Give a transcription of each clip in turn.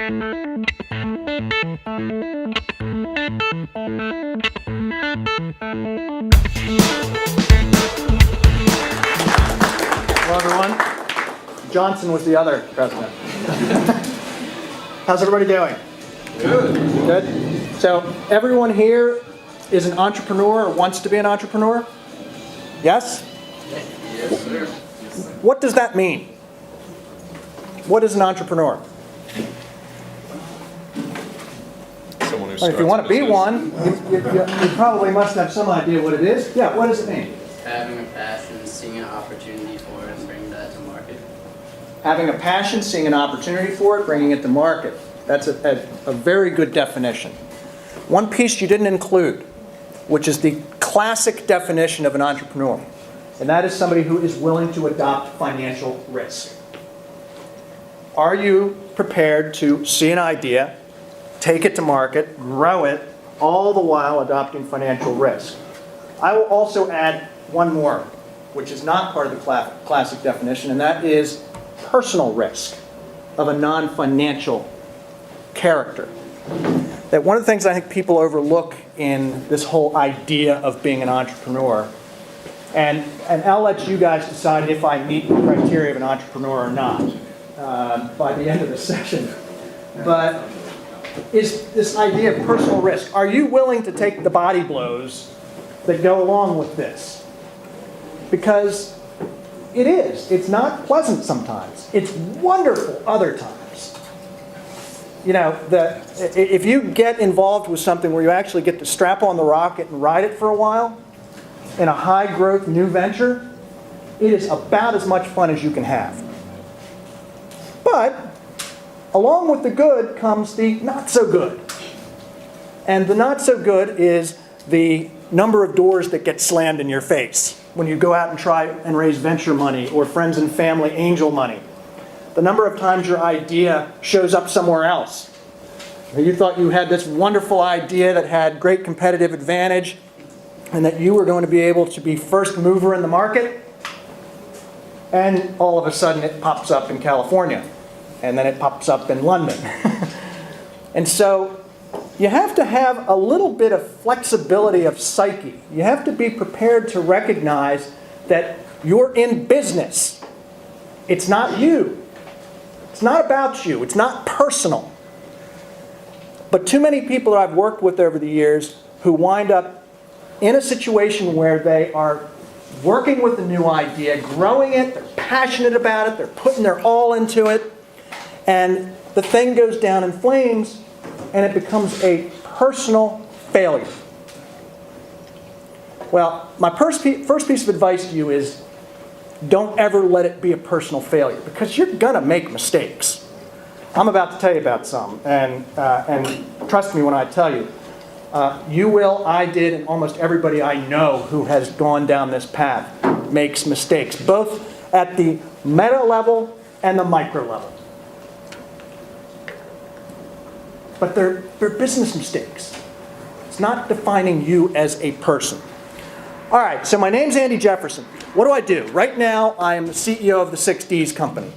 Hello, everyone. Johnson was the other president. How's everybody doing? Good. Good? So everyone here is an entrepreneur or wants to be an entrepreneur? Yes? Yes, sir. What does that mean? What is an entrepreneur? Someone who Well, if you want to be business. one, you probably must have some idea what it is. Yeah, what does it mean? Having a passion, seeing an opportunity for it, and bringing that to market. Having a passion, seeing an opportunity for it, bringing it to market. That's a very good definition. One piece you didn't include, which is the classic definition of an entrepreneur, and that is somebody who is willing to adopt financial risk. Are you prepared to see an idea, take it to market, grow it, all the while adopting financial risk? I will also add one more, which is not part of the classic definition, and that is personal risk of a non-financial character. That one of the things I think people overlook in this whole idea of being an entrepreneur, and I'll let you guys decide if I meet the criteria of an entrepreneur or not by the end of the session, but is this idea of personal risk. Are you willing to take the body blows that go along with this? Because it is. It's not pleasant sometimes. It's wonderful other times. You know, if you get involved with something where you actually get to strap on the rocket and ride it for a while in a high-growth new venture, it is about as much fun as you can have. But along with the good comes the not so good. And the not so good is the number of doors that get slammed in your face when you go out and try and raise venture money or friends and family angel money. The number of times your idea shows up somewhere else. You thought you had this wonderful idea that had great competitive advantage and that you were going to be able to be first mover in the market, and all of a sudden it pops up in California, and then it pops up in London. And so you have to have a little bit of flexibility of psyche. You have to be prepared to recognize that you're in business. It's not you. It's not about you. It's not personal. But too many people that I've worked with over the years who wind up in a situation where they are working with a new idea, growing it, they're passionate about it, they're putting their all into it, and the thing goes down in flames, and it becomes a personal failure. Well, my first piece of advice to you is don't ever let it be a personal failure, because you're going to make mistakes. I'm about to tell you about some, and trust me when I tell you, you will, I did, and almost everybody I know who has gone down this path makes mistakes, both at the meta level and the micro level. But they're business mistakes. It's not defining you as a person. All right, so my name's Andy Jefferson. What do I do? Right now, I am the CEO of the 6Ds Company.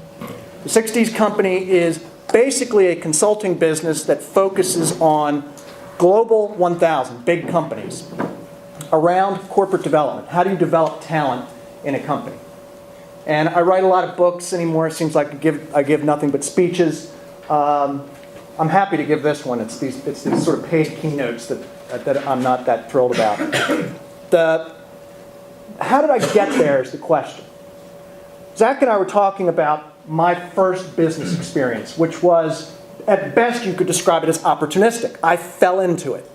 The 6Ds Company is basically a consulting business that focuses on Global 1,000, big companies, around corporate development. How do you develop talent in a company? And I write a lot of books anymore. It seems like I give nothing but speeches. I'm happy to give this one. It's these sort of paid keynotes that I'm not that thrilled about. How did I get there is the question. Zach and I were talking about my first business experience, which was, at best you could describe it as opportunistic. I fell into it.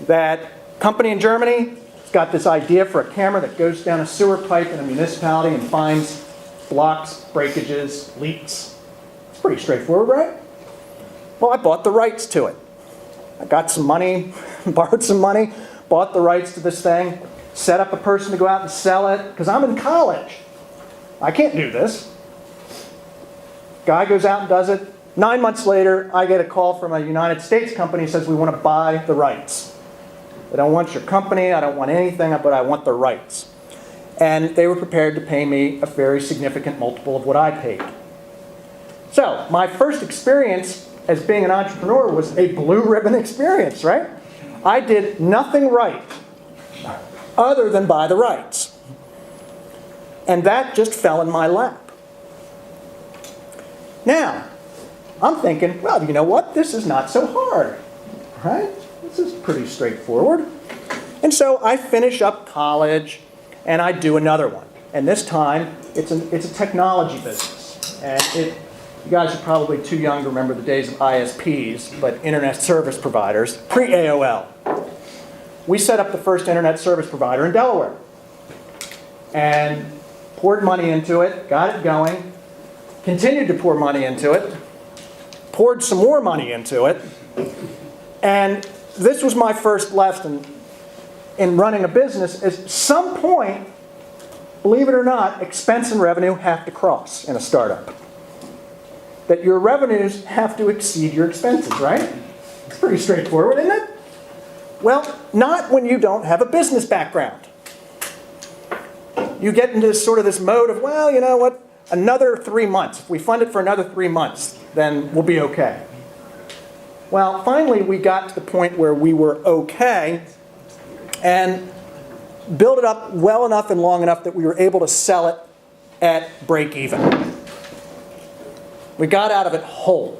That company in Germany has got this idea for a camera that goes down a sewer pipe in a municipality and finds blocks, breakages, leaks. It's pretty straightforward, right? Well, I bought the rights to it. I got some money, borrowed some money, bought the rights to this thing, set up a person to go out and sell it, because I'm in college. I can't do this. Guy goes out and does it. 9 months later, I get a call from a United States company that says, we want to buy the rights. I don't want your company, I don't want anything, but I want the rights. And they were prepared to pay me a very significant multiple of what I paid. So my first experience as being an entrepreneur was a blue ribbon experience, right? I did nothing right other than buy the rights. And that just fell in my lap. Now, I'm thinking, well, you know what? This is not so hard, right? This is pretty straightforward. And so I finish up college and I do another one. And this time, it's a technology business. And you guys are probably too young to remember the days of ISPs, but internet service providers, pre-AOL. We set up the first internet service provider in Delaware. And poured money into it, got it going, continued to pour money into it, poured some more money into it, and this was my first lesson in running a business. At some point, believe it or not, expense and revenue have to cross in a startup. That your revenues have to exceed your expenses, right? It's pretty straightforward, isn't it? Well, not when you don't have a business background. You get into sort of this mode of, well, you know what, another 3 months. If we fund it for another 3 months, then we'll be okay. Well, finally, we got to the point where we were okay and built it up well enough and long enough that we were able to sell it at break even. We got out of it whole,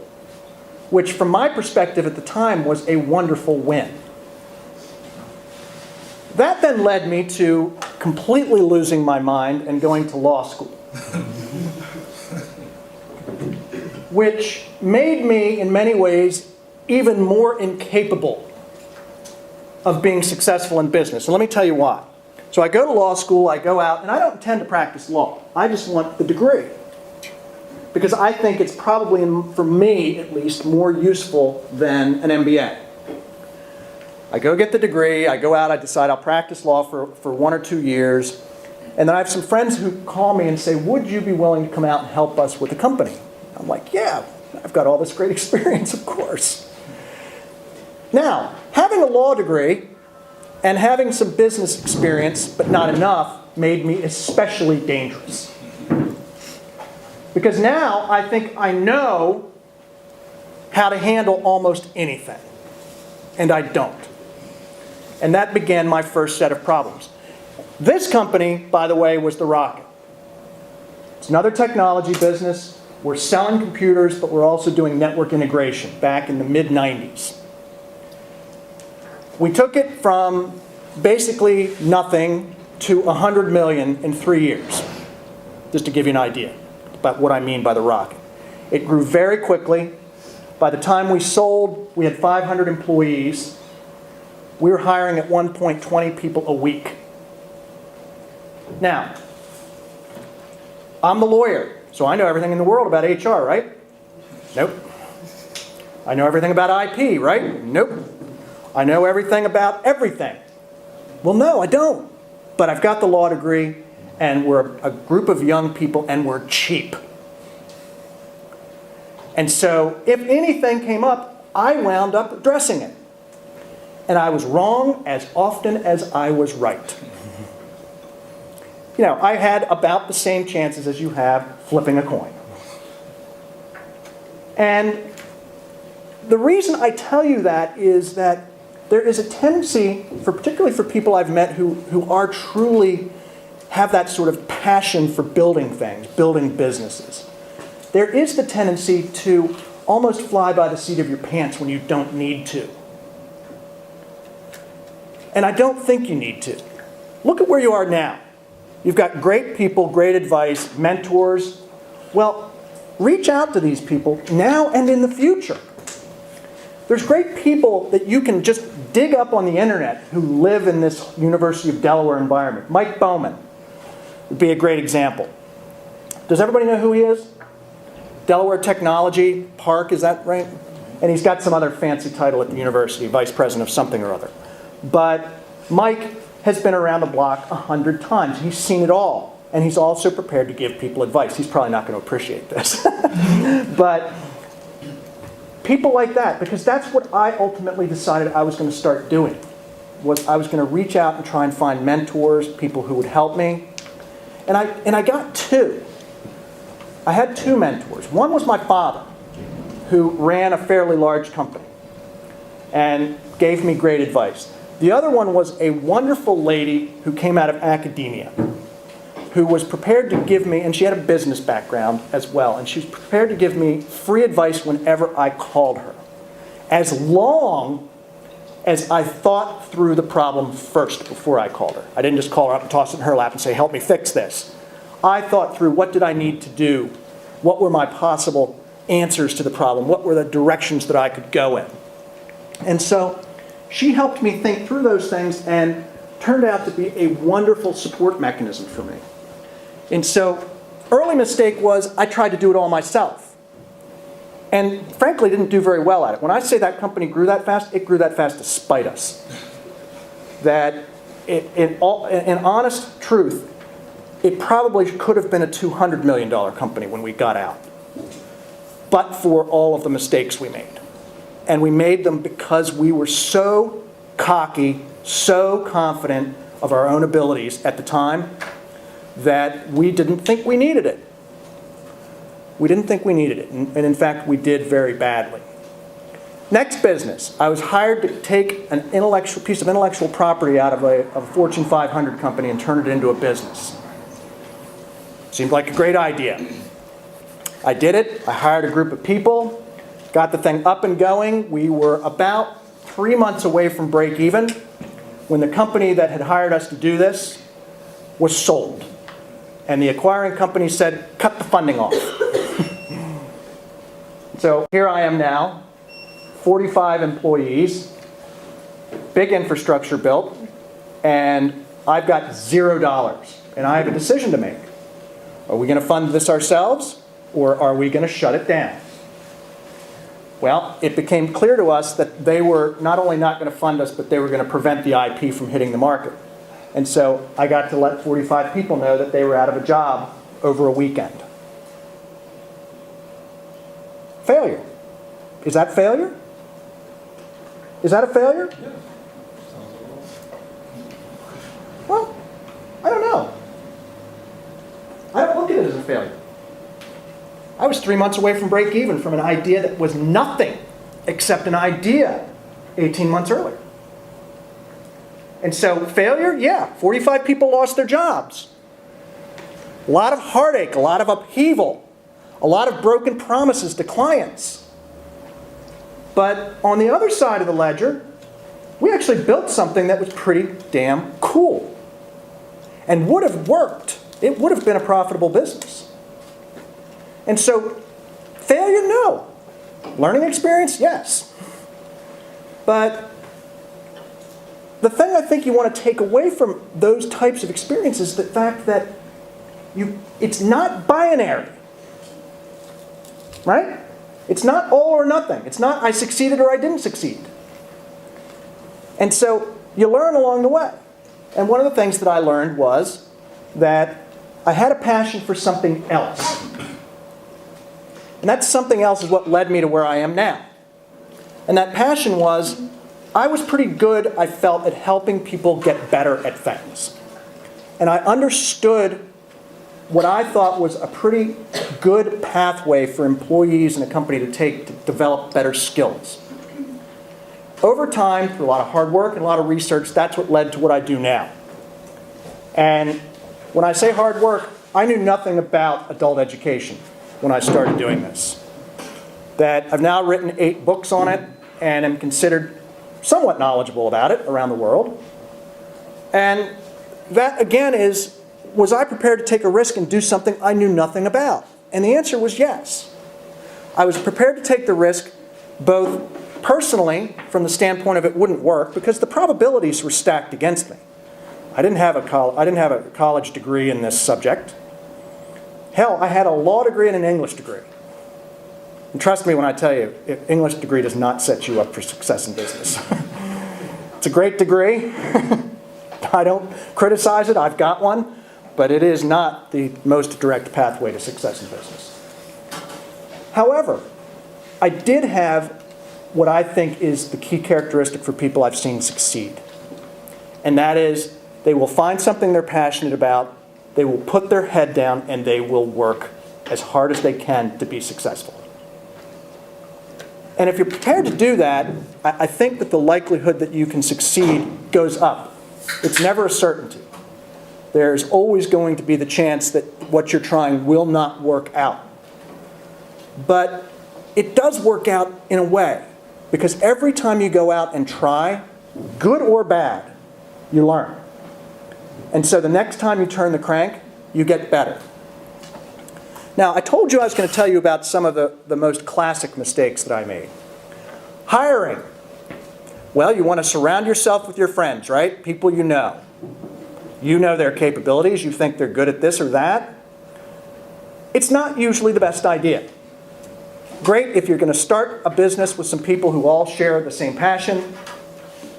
which from my perspective at the time was a wonderful win. That then led me to completely losing my mind and going to law school, which made me, in many ways, even more incapable of being successful in business. And let me tell you why. So I go to law school, I go out, and I don't intend to practice law. I just want the degree. Because I think it's probably, for me at least, more useful than an MBA. I go get the degree, I go out, I decide I'll practice law for 1 or 2 years, and then I have some friends who call me and say, would you be willing to come out and help us with the company? I'm like, yeah, I've got all this great experience, of course. Now, having a law degree and having some business experience, but not enough, made me especially dangerous. Because now I think I know how to handle almost anything, and I don't. And that began my first set of problems. This company, by the way, was the Rocket. It's another technology business. We're selling computers, but we're also doing network integration back in the mid-90s. We took it from basically nothing to 100 million in 3 years, just to give you an idea about what I mean by the Rocket. It grew very quickly. By the time we sold, we had 500 employees. We were hiring at one point 20 people a week. Now, I'm the lawyer, so I know everything in the world about HR, right? Nope. I know everything about IP, right? Nope. I know everything about everything. Well, no, I don't. But I've got the law degree, and we're a group of young people, and we're cheap. And so, if anything came up, I wound up addressing it. And I was wrong as often as I was right. You know, I had about the same chances as you have flipping a coin. And the reason I tell you that is that there is a tendency, particularly for people I've met who are truly have that sort of passion for building things, building businesses. There is the tendency to almost fly by the seat of your pants when you don't need to. And I don't think you need to. Look at where you are now. You've got great people, great advice, mentors. Well, reach out to these people now and in the future. There's great people that you can just dig up on the internet who live in this University of Delaware environment. Mike Bowman would be a great example. Does everybody know who he is? Delaware Technology Park, is that right? And he's got some other fancy title at the university, vice president of something or other. But Mike has been around the block 100 times. He's seen it all. And he's also prepared to give people advice. He's probably not going to appreciate this. But people like that, because that's what I ultimately decided I was going to start doing, was I was going to reach out and try and find mentors, people who would help me. And I got two. I had two mentors. One was my father, who ran a fairly large company and gave me great advice. The other one was a wonderful lady who came out of academia, who was prepared to give me, and she had a business background as well, and she was prepared to give me free advice whenever I called her, as long as I thought through the problem first before I called her. I didn't just call her up and toss it in her lap and say, help me fix this. I thought through, what did I need to do? What were my possible answers to the problem? What were the directions that I could go in? And so she helped me think through those things and turned out to be a wonderful support mechanism for me. And so early mistake was I tried to do it all myself. And frankly, didn't do very well at it. When I say that company grew that fast, it grew that fast to spite us. That in honest truth, it probably could have been a $200 million company when we got out, but for all of the mistakes we made. And we made them because we were so cocky, so confident of our own abilities at the time that we didn't think we needed it. We didn't think we needed it, and in fact, we did very badly. Next business, I was hired to take an piece of intellectual property out of a Fortune 500 company and turn it into a business. Seemed like a great idea. I did it. I hired a group of people, got the thing up and going. We were about 3 months away from break even when the company that had hired us to do this was sold. And the acquiring company said, cut the funding off. So here I am now, 45 employees, big infrastructure built, and I've got $0. And I have a decision to make. Are we going to fund this ourselves, or are we going to shut it down? Well, it became clear to us that they were not only not going to fund us, but they were going to prevent the IP from hitting the market. And so I got to let 45 people know that they were out of a job over a weekend. Failure. Is that failure? Is that a failure? Yeah. Well, I don't know. I don't look at it as a failure. I was 3 months away from break even from an idea that was nothing except an idea 18 months earlier. And so failure, yeah, 45 people lost their jobs. A lot of heartache, a lot of upheaval, a lot of broken promises to clients. But on the other side of the ledger, we actually built something that was pretty damn cool and would have worked. It would have been a profitable business. And so, failure, no. Learning experience, yes. But the thing I think you want to take away from those types of experiences is the fact that it's not binary. Right? It's not all or nothing. It's not I succeeded or I didn't succeed. And so you learn along the way. And one of the things that I learned was that I had a passion for something else. And that something else is what led me to where I am now. And that passion was, I was pretty good, I felt, at helping people get better at things. And I understood what I thought was a pretty good pathway for employees in a company to take to develop better skills. Over time, through a lot of hard work and a lot of research, that's what led to what I do now. And when I say hard work, I knew nothing about adult education when I started doing this. That I've now written 8 books on it and am considered somewhat knowledgeable about it around the world. And that, again, was I prepared to take a risk and do something I knew nothing about? And the answer was yes. I was prepared to take the risk both personally, from the standpoint of it wouldn't work, because the probabilities were stacked against me. I didn't have a college degree in this subject. Hell, I had a law degree and an English degree. And trust me when I tell you, an English degree does not set you up for success in business. It's a great degree. I don't criticize it. I've got one. But it is not the most direct pathway to success in business. However, I did have what I think is the key characteristic for people I've seen succeed. And that is, they will find something they're passionate about, they will put their head down, and they will work as hard as they can to be successful. And if you're prepared to do that, I think that the likelihood that you can succeed goes up. It's never a certainty. There's always going to be the chance that what you're trying will not work out. But it does work out in a way, because every time you go out and try, good or bad, you learn. And so the next time you turn the crank, you get better. Now, I told you I was going to tell you about some of the most classic mistakes that I made. Hiring. Well, you want to surround yourself with your friends, right? People you know. You know their capabilities. You think they're good at this or that. It's not usually the best idea. Great if you're going to start a business with some people who all share the same passion,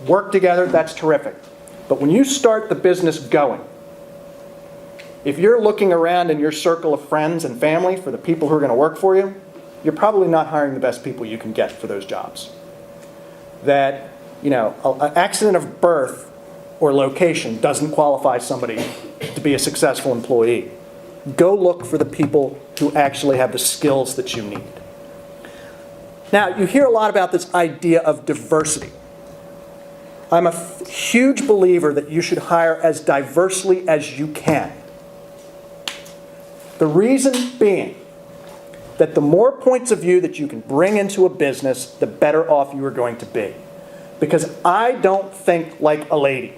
work together, that's terrific. But when you start the business going, if you're looking around in your circle of friends and family for the people who are going to work for you, you're probably not hiring the best people you can get for those jobs. That, an accident of birth or location doesn't qualify somebody to be a successful employee. Go look for the people who actually have the skills that you need. Now, you hear a lot about this idea of diversity. I'm a huge believer that you should hire as diversely as you can. The reason being that the more points of view that you can bring into a business, the better off you are going to be. Because I don't think like a lady.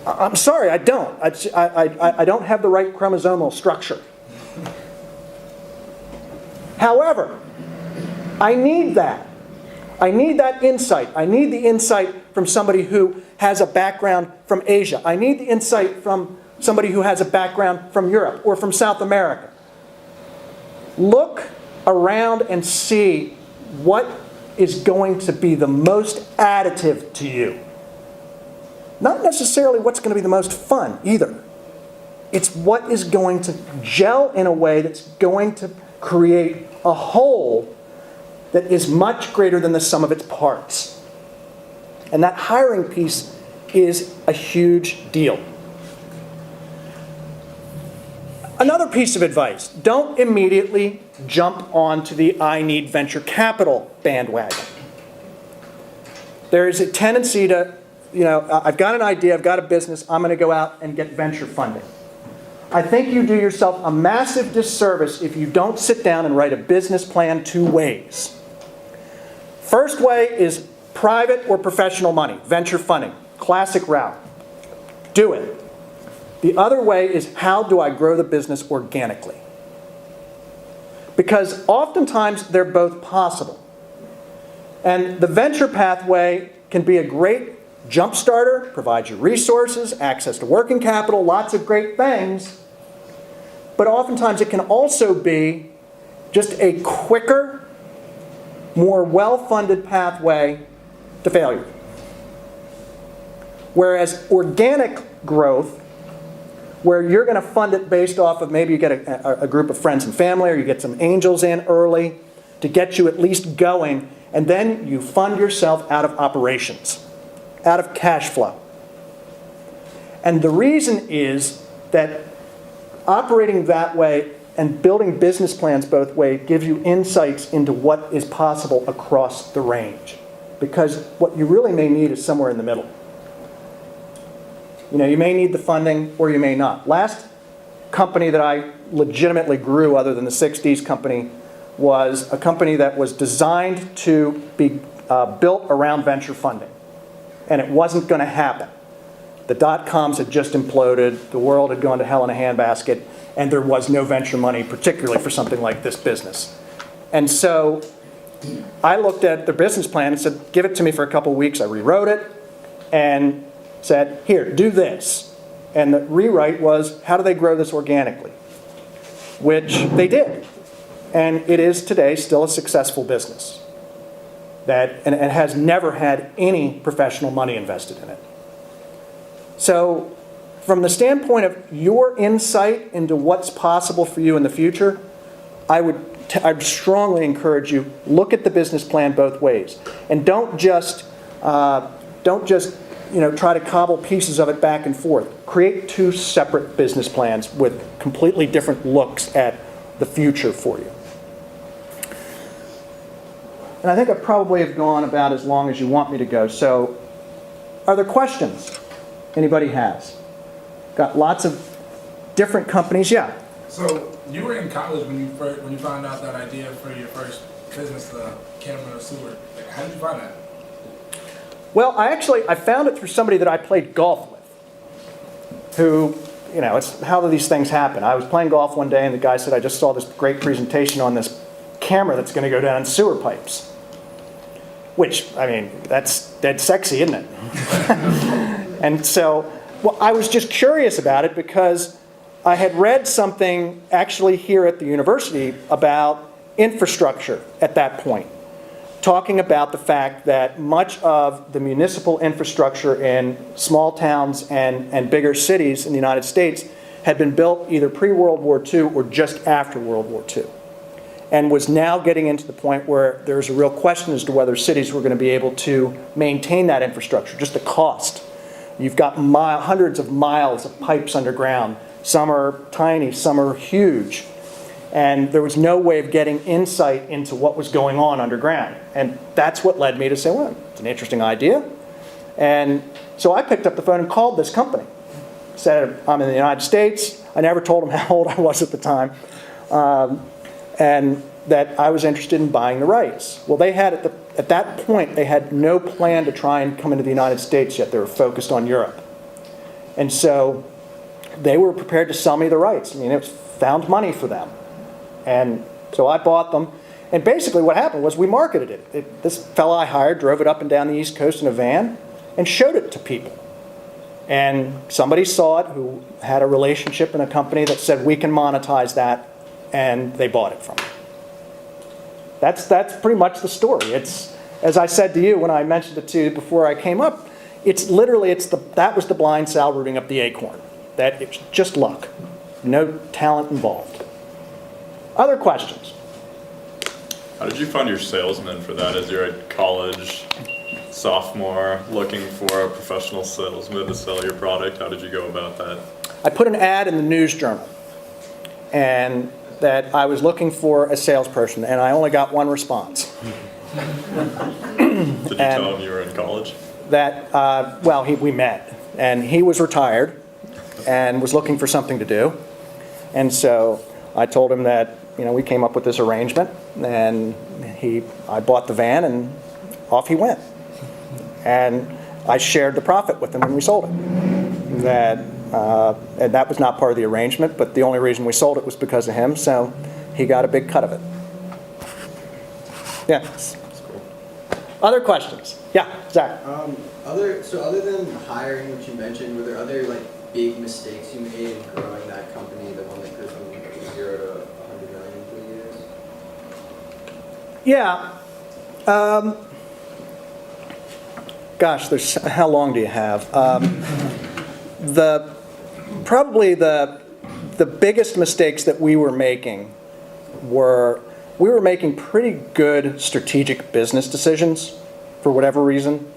I'm sorry, I don't. I don't have the right chromosomal structure. However, I need that. I need that insight. I need the insight from somebody who has a background from Asia. I need the insight from somebody who has a background from Europe or from South America. Look around and see what is going to be the most additive to you. Not necessarily what's going to be the most fun either. It's what is going to gel in a way that's going to create a whole that is much greater than the sum of its parts. And that hiring piece is a huge deal. Another piece of advice, don't immediately jump onto the I need venture capital bandwagon. There is a tendency to, I've got an idea, I've got a business, I'm going to go out and get venture funding. I think you do yourself a massive disservice if you don't sit down and write a business plan two ways. First way is private or professional money, venture funding, classic route. Do it. The other way is how do I grow the business organically? Because oftentimes they're both possible. And the venture pathway can be a great jump starter, provides you resources, access to working capital, lots of great things. But oftentimes it can also be just a quicker, more well-funded pathway to failure. Whereas organic growth, where you're going to fund it based off of maybe you get a group of friends and family, or you get some angels in early to get you at least going, and then you fund yourself out of operations, out of cash flow. And the reason is that operating that way and building business plans both ways gives you insights into what is possible across the range. Because what you really may need is somewhere in the middle. You may need the funding or you may not. Last company that I legitimately grew, other than the 60s company, was a company that was designed to be built around venture funding. And it wasn't going to happen. The dot-coms had just imploded, the world had gone to hell in a handbasket, and there was no venture money, particularly for something like this business. And so I looked at their business plan and said, give it to me for a couple of weeks. I rewrote it and said, here, do this. And the rewrite was, how do they grow this organically? Which they did. And it is today still a successful business. And it has never had any professional money invested in it. So from the standpoint of your insight into what's possible for you in the future, I'd strongly encourage you, look at the business plan both ways. And don't just try to cobble pieces of it back and forth. Create two separate business plans with completely different looks at the future for you. And I think I probably have gone about as long as you want me to go. So are there questions anybody has? Got lots of different companies. Yeah. So you were in college when you found out that idea for your first business, the camera sewer. Like, how did you find that? Well, I found it through somebody that I played golf with, who, it's how do these things happen. I was playing golf one day and the guy said, I just saw this great presentation on this camera that's going to go down sewer pipes. Which, that's dead sexy, isn't it? And so, I was just curious about it because I had read something actually here at the university about infrastructure at that point, talking about the fact that much of the municipal infrastructure in small towns and bigger cities in the United States had been built either pre-World War II or just after World War II, and was now getting into the point where there's a real question as to whether cities were going to be able to maintain that infrastructure, just the cost. You've got hundreds of miles of pipes underground. Some are tiny, some are huge. And there was no way of getting insight into what was going on underground. And that's what led me to say, well, it's an interesting idea. And so I picked up the phone and called this company. Said, I'm in the United States. I never told them how old I was at the time. And that I was interested in buying the rights. Well, they had, at that point, they had no plan to try and come into the United States yet. They were focused on Europe. And so they were prepared to sell me the rights. It was found money for them. And so I bought them. And basically what happened was we marketed it. This fellow I hired drove it up and down the East Coast in a van and showed it to people. And somebody saw it who had a relationship in a company that said, we can monetize that, and they bought it from me. That's pretty much the story. It's, as I said to you when I mentioned it to you before I came up, it's literally, that was the blind sow rooting up the acorn. That it's just luck. No talent involved. Other questions? How did you find your salesman for that as you're a college sophomore looking for a professional salesman to sell your product? How did you go about that? I put an ad in the news journal and that I was looking for a salesperson, and I only got one response. Did you tell him you were in college? That, we met, and he was retired and was looking for something to do. And so I told him that, we came up with this arrangement, and I bought the van, and off he went. And I shared the profit with him when we sold it. And that was not part of the arrangement, but the only reason we sold it was because of him, so he got a big cut of it. Yeah. That's cool. Other questions? Yeah, Zach. Other than hiring, which you mentioned, were there other big mistakes you made in growing that company, the one that grew from 0 to 100 million in 3 years? Yeah. Gosh, how long do you have? Probably the biggest mistakes that we were making were we were making pretty good strategic business decisions for whatever reason,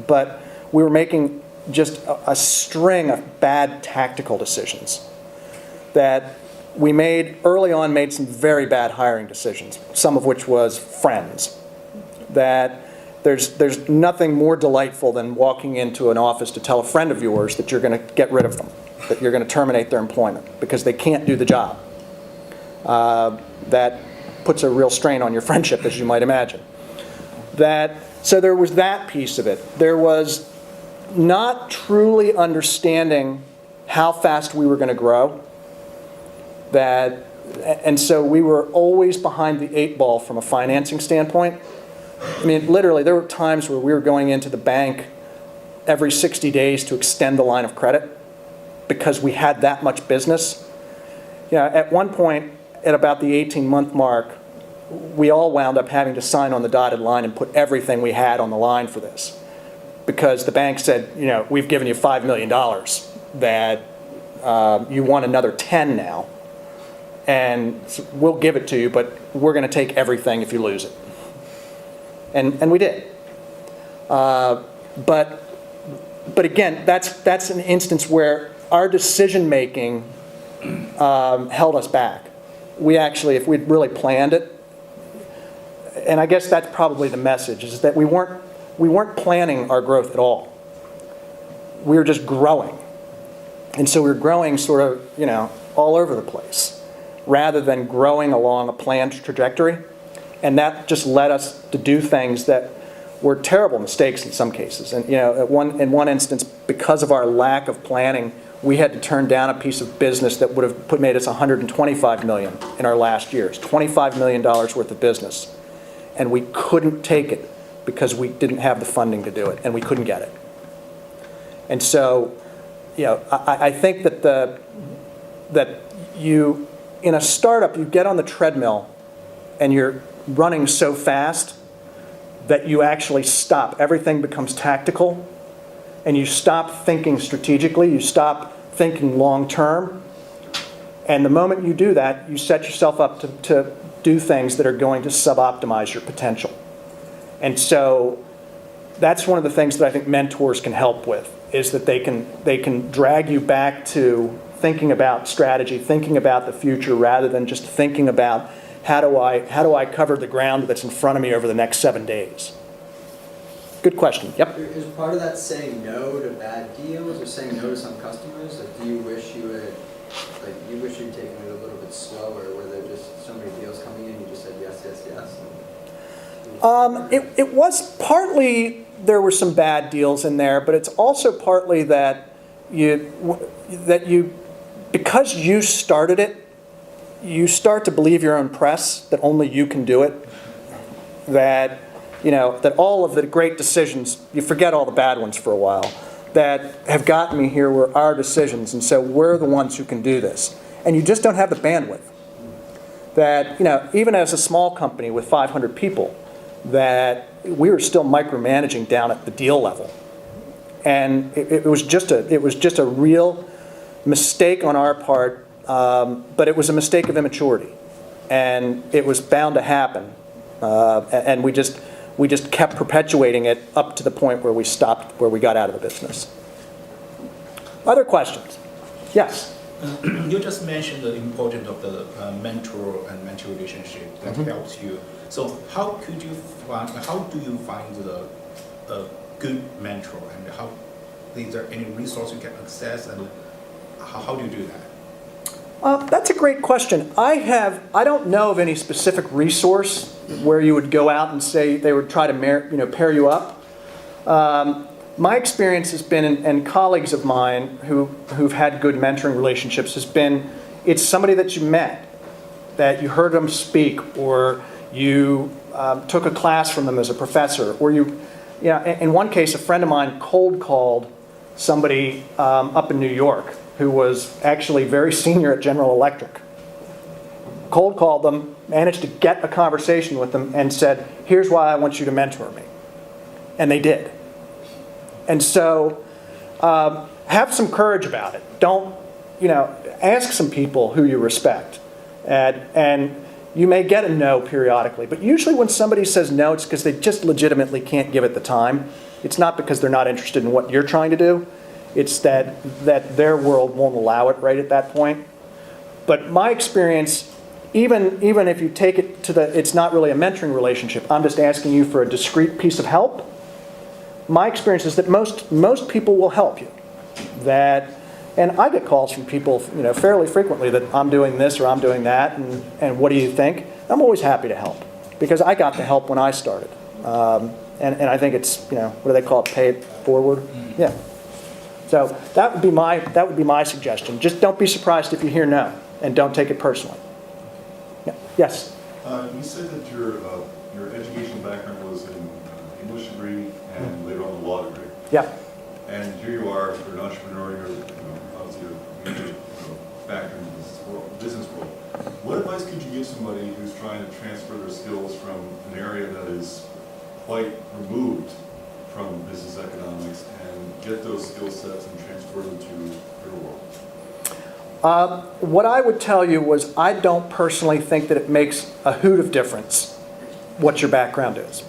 but we were making just a string of bad tactical decisions that we made some very bad hiring decisions, some of which was friends. That there's nothing more delightful than walking into an office to tell a friend of yours that you're going to get rid of them, that you're going to terminate their employment because they can't do the job. That puts a real strain on your friendship, as you might imagine. So there was that piece of it. There was not truly understanding how fast we were going to grow. And so we were always behind the 8 ball from a financing standpoint. Literally, there were times where we were going into the bank every 60 days to extend the line of credit because we had that much business. At one point, at about the 18-month mark, we all wound up having to sign on the dotted line and put everything we had on the line for this because the bank said, we've given you $5 million, that you want another 10 now, and we'll give it to you, but we're going to take everything if you lose it. And we did. But again, that's an instance where our decision making held us back. we actually, if we'd really planned it, and I guess that's probably the message, is that we weren't planning our growth at all. We were just growing. And so we were growing sort of, all over the place, rather than growing along a planned trajectory. And that just led us to do things that were terrible mistakes in some cases. And in one instance, because of our lack of planning, we had to turn down a piece of business that would have made us $125 million in our last years, $25 million worth of business. And we couldn't take it because we didn't have the funding to do it, and we couldn't get it. And so, I think that you, in a startup, you get on the treadmill and you're running so fast that you actually stop. Everything becomes tactical, and you stop thinking strategically, you stop thinking long term. And the moment you do that, you set yourself up to do things that are going to suboptimize your potential. And so that's one of the things that I think mentors can help with, is that they can drag you back to thinking about strategy, thinking about the future, rather than just thinking about how do I cover the ground that's in front of me over the next 7 days. Good question. Yep. Is part of that saying no to bad deals, or saying no to some customers? Like, do you wish you had, you wish you'd taken it a little bit slower, where there just so many deals coming in, you just said yes, yes, yes? It was partly there were some bad deals in there, but it's also partly that because you started it, you start to believe your own press that only you can do it. That all of the great decisions, you forget all the bad ones for a while, that have gotten me here were our decisions, and so we're the ones who can do this. And you just don't have the bandwidth. That, even as a small company with 500 people, that we were still micromanaging down at the deal level. And it was just a real mistake on our part, but it was a mistake of immaturity. And it was bound to happen. And we just kept perpetuating it up to the point where we stopped, where we got out of the business. Other questions? Yes? You just mentioned the importance of the mentor and mentee relationship that helps you. So how do you find a good mentor, and is there any resource you can access, and how do you do that? That's a great question. I don't know of any specific resource where you would go out and say they would try to pair you up. My experience has been, and colleagues of mine who've had good mentoring relationships, has been it's somebody that you met, that you heard them speak, or you took a class from them as a professor, or in one case, a friend of mine cold called somebody up in New York who was actually very senior at General Electric. Cold called them, managed to get a conversation with them, and said, "Here's why I want you to mentor me." And they did. And so have some courage about it. Don't, ask some people who you respect. And you may get a no periodically. But usually when somebody says no, it's because they just legitimately can't give it the time. It's not because they're not interested in what you're trying to do. It's that their world won't allow it right at that point. But my experience, even if you take it to it's not really a mentoring relationship, I'm just asking you for a discrete piece of help. My experience is that most people will help you. And I get calls from people, fairly frequently that I'm doing this or I'm doing that, and what do you think? I'm always happy to help because I got the help when I started. And I think it's, what do they call it? Pay it forward. Yeah. So that would be my suggestion. Just don't be surprised if you hear no, and don't take it personally. Yeah. Yes. You said that your educational background was in English degree and later on a law degree. Yeah. And here you are, you're an entrepreneur, you're obviously a major factor in the business world. What advice could you give somebody who's trying to transfer their skills from an area that is quite removed from business economics and get those skill sets and transfer them to your world? What I would tell you was I don't personally think that it makes a hoot of difference what your background is.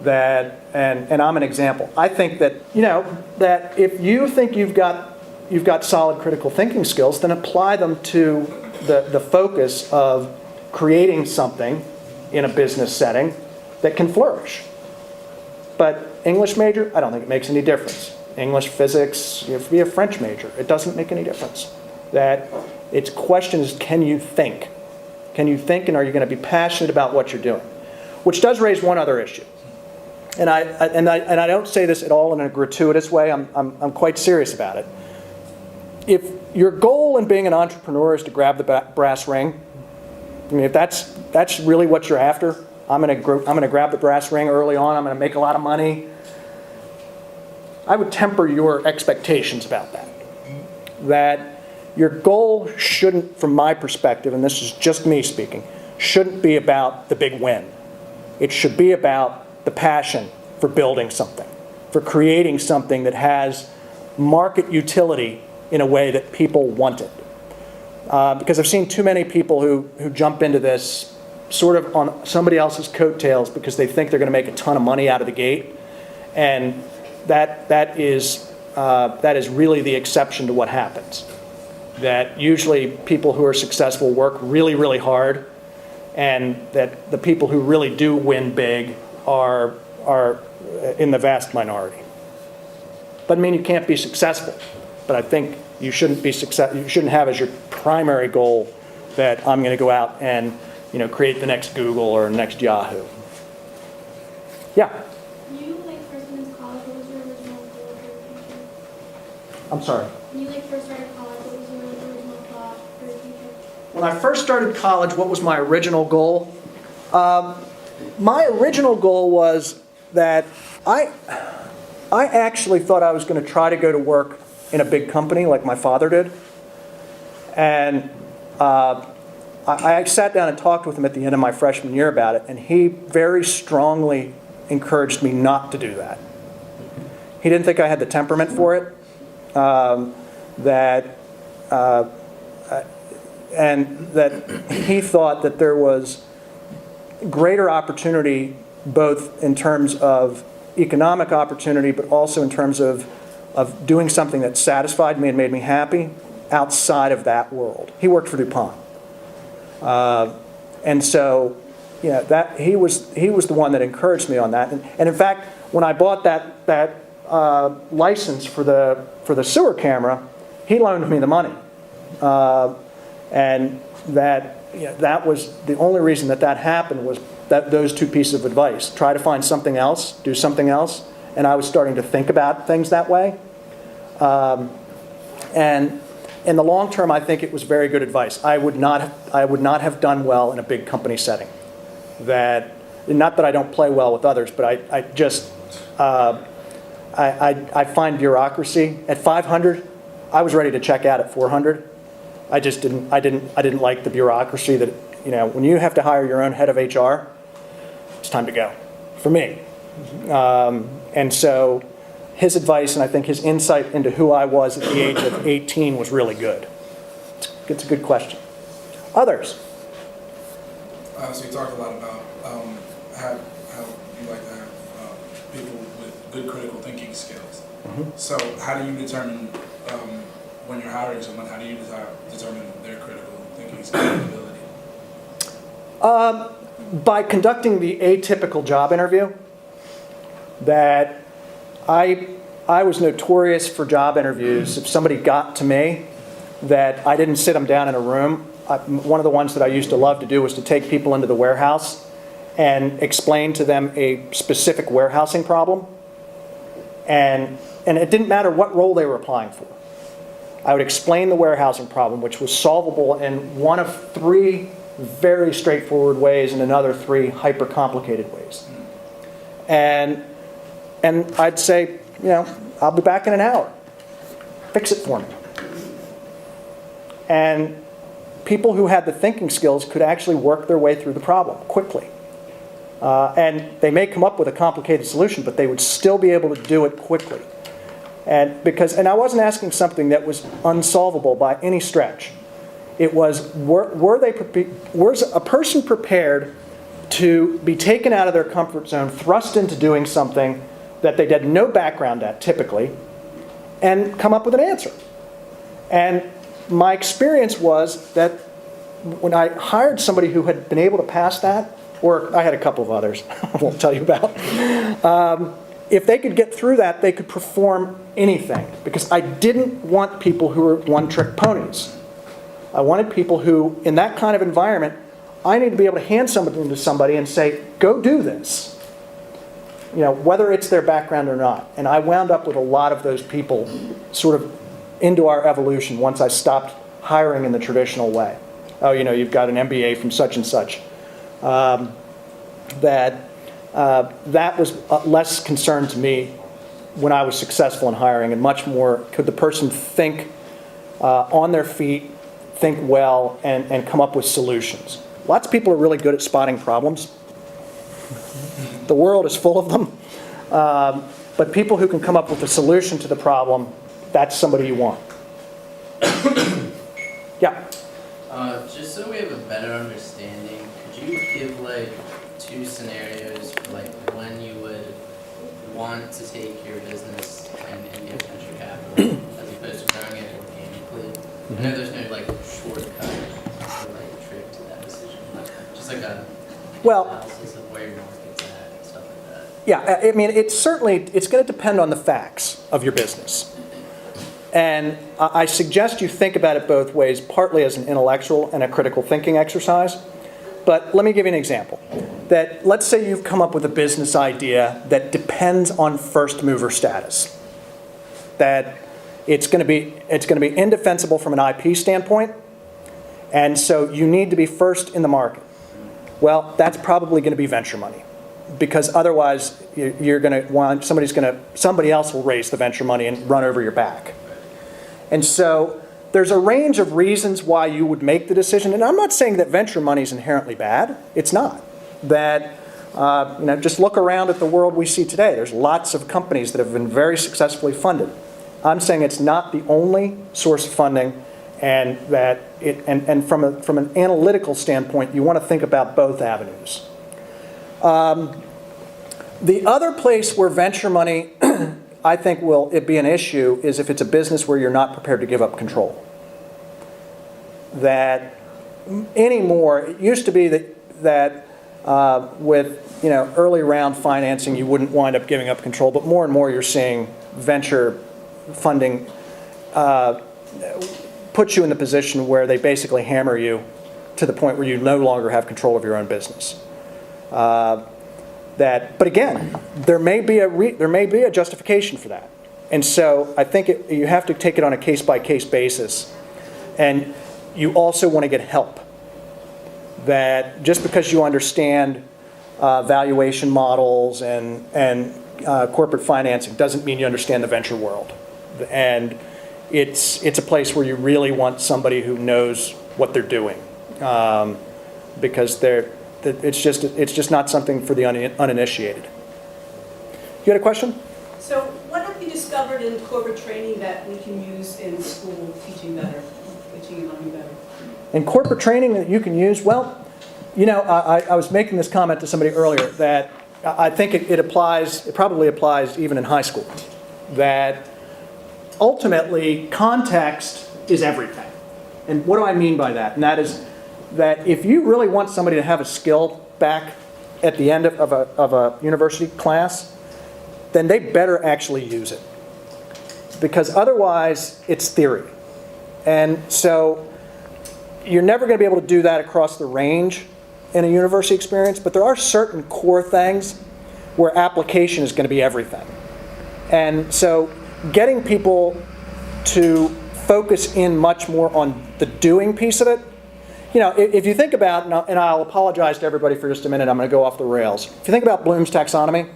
And I'm an example. I think that, that if you think you've got solid critical thinking skills, then apply them to the focus of creating something in a business setting that can flourish. But English major, I don't think it makes any difference. English, physics, you have to be a French major. It doesn't make any difference. That its question is, can you think? Can you think, and are you going to be passionate about what you're doing? Which does raise one other issue. And I don't say this at all in a gratuitous way. I'm quite serious about it. If your goal in being an entrepreneur is to grab the brass ring, I mean, if that's really what you're after, I'm going to grab the brass ring early on. I'm going to make a lot of money. I would temper your expectations about that. That your goal shouldn't, from my perspective, and this is just me speaking, shouldn't be about the big win. It should be about the passion for building something, for creating something that has market utility in a way that people want it. Because I've seen too many people who jump into this sort of on somebody else's coattails because they think they're going to make a ton of money out of the gate, and that is really the exception to what happens. That usually people who are successful work really, really hard, and that the people who really do win big are in the vast minority. Doesn't mean you can't be successful, but I think you shouldn't have as your primary goal that I'm going to go out and create the next Google or next Yahoo. Yeah. When you first went into college, what was your original goal for your future? I'm sorry. When you first started college, what was your original thought for your future? When I first started college, what was my original goal? My original goal was that I actually thought I was going to try to go to work in a big company like my father did. And I sat down and talked with him at the end of my freshman year about it, and he very strongly encouraged me not to do that. He didn't think I had the temperament for it. And that he thought that there was greater opportunity, both in terms of economic opportunity, but also in terms of doing something that satisfied me and made me happy outside of that world. He worked for DuPont. And so, that he was the one that encouraged me on that. And in fact, when I bought that license for the sewer camera, he loaned me the money. And that was the only reason that happened, was those two pieces of advice. Try to find something else, do something else. And I was starting to think about things that way. And in the long term, I think it was very good advice. I would not have done well in a big company setting. Not that I don't play well with others, but I find bureaucracy at 500. I was ready to check out at 400. I didn't like the bureaucracy that, when you have to hire your own head of HR, it's time to go, for me. And so his advice, and I think his insight into who I was at the age of 18 was really good. It's a good question. Others? So you talked a lot about how you like to have people with good critical thinking skills. Mm-hmm. So how do you determine when you're hiring someone, how do you determine their critical thinking skills and ability? By conducting the atypical job interview. That I was notorious for job interviews. If somebody got to me, that I didn't sit them down in a room. One of the ones that I used to love to do was to take people into the warehouse and explain to them a specific warehousing problem. And it didn't matter what role they were applying for. I would explain the warehousing problem, which was solvable in one of three very straightforward ways and another three hyper complicated ways. And I'd say, I'll be back in an hour. Fix it for me. And people who had the thinking skills could actually work their way through the problem quickly. And they may come up with a complicated solution, but they would still be able to do it quickly. And I wasn't asking something that was unsolvable by any stretch. It was, was a person prepared to be taken out of their comfort zone, thrust into doing something that they had no background at, typically, and come up with an answer. And my experience was that when I hired somebody who had been able to pass that, or I had a couple of others I won't tell you about, if they could get through that, they could perform anything. Because I didn't want people who were one-trick ponies. I wanted people who, in that kind of environment, I need to be able to hand something to somebody and say, go do this. You know, whether it's their background or not. And I wound up with a lot of those people sort of into our evolution once I stopped hiring in the traditional way. Oh, you know, you've got an MBA from such and such. That was less concern to me when I was successful in hiring, and much more, could the person think on their feet, think well, and come up with solutions. Lots of people are really good at spotting problems. The world is full of them. But people who can come up with a solution to the problem, that's somebody you want. Yeah. Just so we have a better understanding, could you give like 2 scenarios for like when you would want to take your business and get venture capital as opposed to growing it organically? I know there's no like shortcut or like trick to that decision, but just like a analysis of where your market's at and stuff like that. Yeah, I mean, it's going to depend on the facts of your business. And I suggest you think about it both ways, partly as an intellectual and a critical thinking exercise. But let me give you an example. That let's say you've come up with a business idea that depends on first mover status. That it's going to be indefensible from an IP standpoint, and so you need to be first in the market. Well, that's probably going to be venture money, because otherwise you're going to want somebody else will raise the venture money and run over your back. And so there's a range of reasons why you would make the decision. And I'm not saying that venture money is inherently bad. It's not. That, just look around at the world we see today. There's lots of companies that have been very successfully funded. I'm saying it's not the only source of funding, and that from an analytical standpoint, you want to think about both avenues. The other place where venture money I think will it be an issue is if it's a business where you're not prepared to give up control. That anymore, it used to be that with early round financing you wouldn't wind up giving up control, but more and more you're seeing venture funding put you in the position where they basically hammer you to the point where you no longer have control of your own business. But again, there may be a justification for that, and so I think you have to take it on a case-by-case basis, and you also want to get help. That just because you understand valuation models and corporate financing doesn't mean you understand the venture world, and it's a place where you really want somebody who knows what they're doing, because it's just not something for the uninitiated. You had a question? So what have you discovered in corporate training that we can use in school teaching and learning better? In corporate training that you can use, well, I was making this comment to somebody earlier that I think it probably applies even in high school. That ultimately context is everything. And what do I mean by that? And that is that if you really want somebody to have a skill back at the end of a university class, then they better actually use it. Because otherwise, it's theory. And so you're never going to be able to do that across the range in a university experience, but there are certain core things where application is going to be everything. And so getting people to focus in much more on the doing piece of it. If you think about, and I'll apologize to everybody for just a minute, I'm going to go off the rails. If you think about Bloom's taxonomy,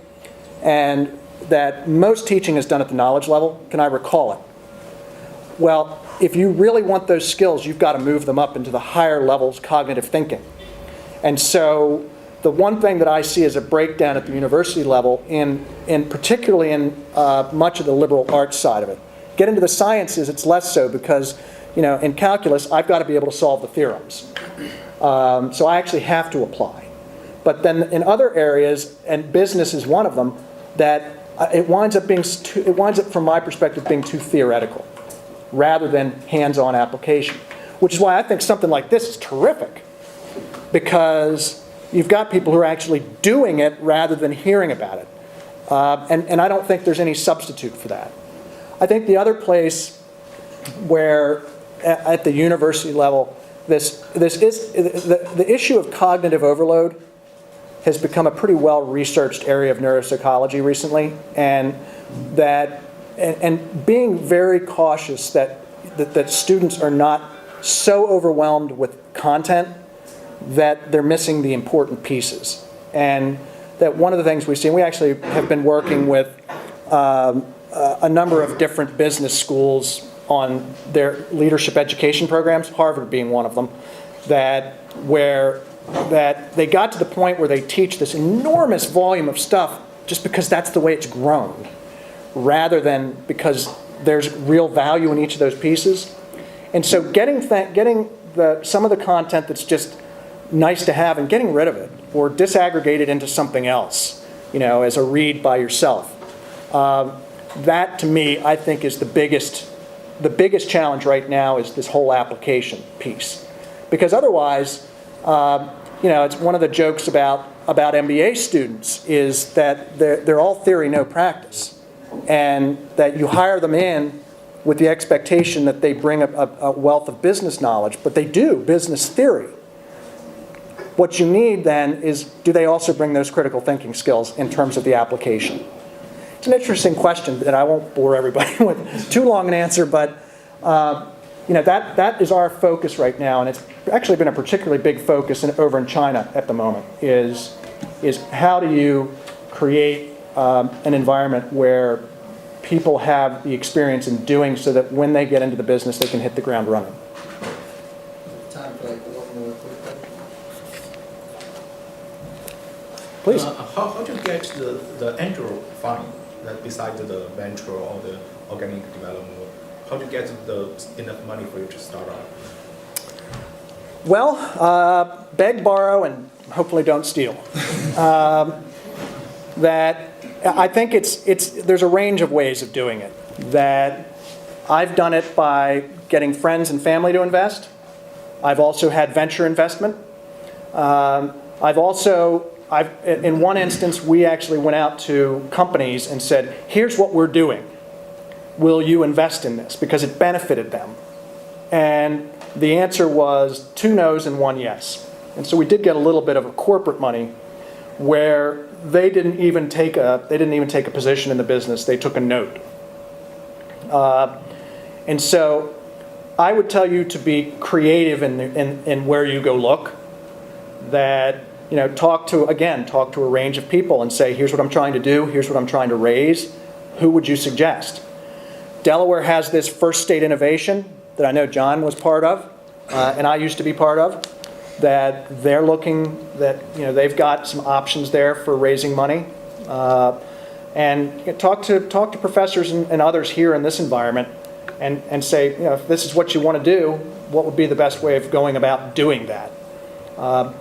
and that most teaching is done at the knowledge level, can I recall it? Well, if you really want those skills, you've got to move them up into the higher levels cognitive thinking. And so the one thing that I see as a breakdown at the university level, particularly in much of the liberal arts side of it. Get into the sciences, it's less so because in calculus, I've got to be able to solve the theorems. So I actually have to apply. But then in other areas, and business is one of them, that it winds up, from my perspective, being too theoretical rather than hands-on application. which is why I think something like this is terrific, because you've got people who are actually doing it rather than hearing about it. And I don't think there's any substitute for that. I think the other place where, at the university level, this is the issue of cognitive overload has become a pretty well-researched area of neuropsychology recently, and being very cautious that students are not so overwhelmed with content that they're missing the important pieces. And that one of the things we see, and we actually have been working with a number of different business schools on their leadership education programs, Harvard being one of them, that they got to the point where they teach this enormous volume of stuff just because that's the way it's grown, rather than because there's real value in each of those pieces. And so getting some of the content that's just nice to have and getting rid of it, or disaggregate it into something else, as a read by yourself. That, to me, I think is the biggest challenge right now, is this whole application piece. Because otherwise, it's one of the jokes about MBA students is that they're all theory, no practice. And that you hire them in with the expectation that they bring a wealth of business knowledge, but they do business theory. What you need then is, do they also bring those critical thinking skills in terms of the application? It's an interesting question that I won't bore everybody with too long an answer, but that is our focus right now, and it's actually been a particularly big focus over in China at the moment, is how do you create an environment where people have the experience in doing, so that when they get into the business, they can hit the ground running. Time for like one more quick question. Please. How do you get the angel fund, that besides the venture or the organic development? How do you get enough money for you to start up? Well, beg, borrow, and hopefully don't steal. That I think there's a range of ways of doing it. That I've done it by getting friends and family to invest. I've also had venture investment. In one instance, we actually went out to companies and said, here's what we're doing. Will you invest in this? Because it benefited them. And the answer was 2 no's and 1 yes. And so we did get a little bit of a corporate money where they didn't even take a position in the business. They took a note. And so I would tell you to be creative in where you go look. That talk to a range of people and say, here's what I'm trying to do, here's what I'm trying to raise. Who would you suggest? Delaware has this First State Innovation that I know John was part of, and I used to be part of, that they're looking, that they've got some options there for raising money. And talk to professors and others here in this environment and say, if this is what you want to do, what would be the best way of going about doing that?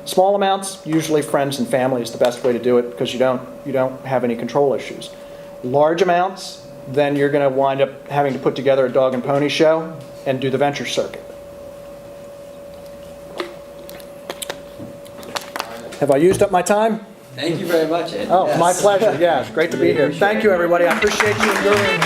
Small amounts, usually friends and family is the best way to do it, because you don't have any control issues. Large amounts, then you're going to wind up having to put together a dog and pony show and do the venture circuit. Have I used up my time? Thank you very much, Ed. Oh, Yes. my pleasure. Yeah, it's great to be here. Thank you, everybody. I appreciate you enduring.